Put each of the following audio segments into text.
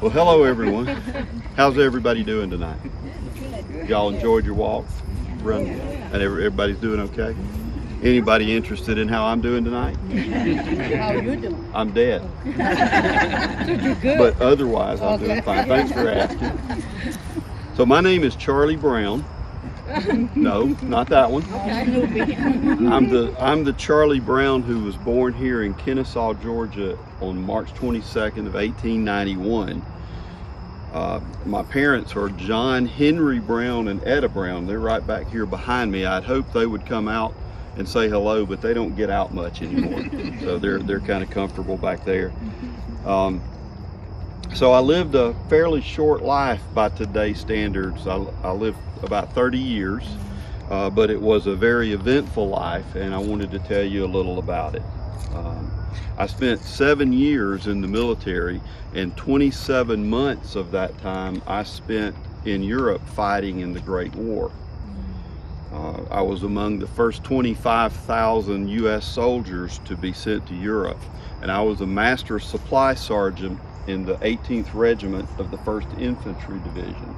Well, hello everyone. How's everybody doing tonight? Y'all enjoyed your walk? Run, and everybody's doing okay? Anybody interested in how I'm doing tonight? How you doing? I'm dead. You're good. But otherwise, I'm doing fine. Thanks for asking. So my name is Charlie Brown. No, not that one. I'm the Charlie Brown who was born here in Kennesaw, Georgia on March 22nd of 1891. My parents are John Henry Brown and Etta Brown. They're right back here behind me. I'd hoped they would come out and say hello, but they don't get out much anymore. So they're kind of comfortable back there. So I lived a fairly short life by today's standards. I lived about 30 years, but it was a very eventful life, and I wanted to tell you a little about it. I spent 7 years in the military, and 27 months of that time I spent in Europe fighting in the Great War. I was among the first 25,000 U.S. soldiers to be sent to Europe, and I was a Master Supply Sergeant in the 18th Regiment of the 1st Infantry Division.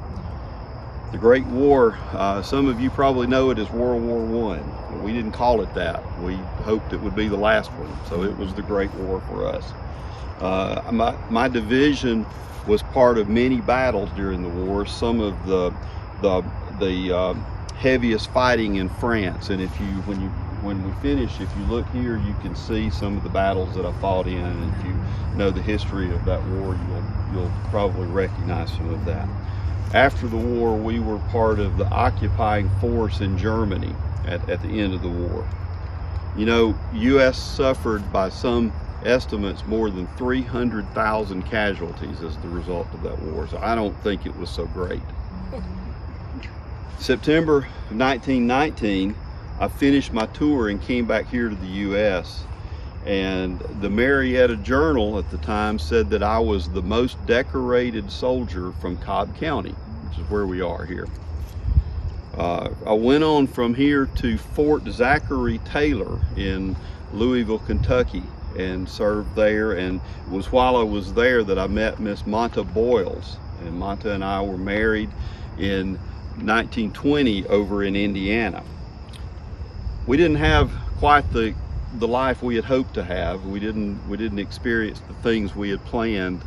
The Great War, some of you probably know it as World War I. We didn't call it that. We hoped it would be the last one, so it was the Great War for us. My division was part of many battles during the war, some of the heaviest fighting in France, and when we finish, if you look here, you can see some of the battles that I fought in, and if you know the history of that war, you'll probably recognize some of that. After the war, we were part of the occupying force in Germany at the end of the war. You know, U.S. suffered by some estimates more than 300,000 casualties as the result of that war, so I don't think it was so great. September of 1919, I finished my tour and came back here to the U.S. and the Marietta Journal at the time said that I was the most decorated soldier from Cobb County, which is where we are here. I went on from here to Fort Zachary Taylor in Louisville, Kentucky, and served there, and it was while I was there that I met Miss Monta Boyles, and Monta and I were married in 1920 over in Indiana. We didn't have quite the life we had hoped to have. We didn't experience the things we had planned.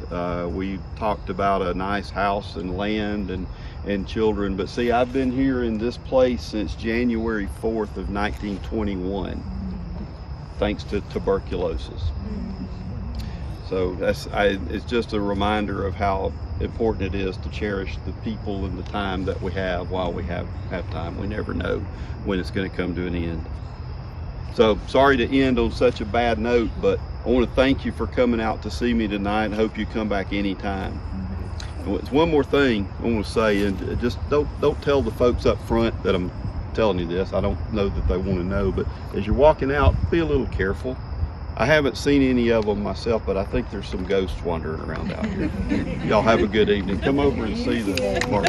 We talked about a nice house and land and children, but see, I've been here in this place since January 4th of 1921, thanks to tuberculosis. So it's just a reminder of how important it is to cherish the people and the time that we have while we have time. We never know when it's going to come to an end. So sorry to end on such a bad note, but I want to thank you for coming out to see me tonight, and hope you come back anytime. And one more thing I want to say, and just don't tell the folks up front that I'm telling you this. I don't know that they want to know, but as you're walking out, be a little careful. I haven't seen any of them myself, but I think there's some ghosts wandering around out here. Y'all have a good evening. Come over and see the mark.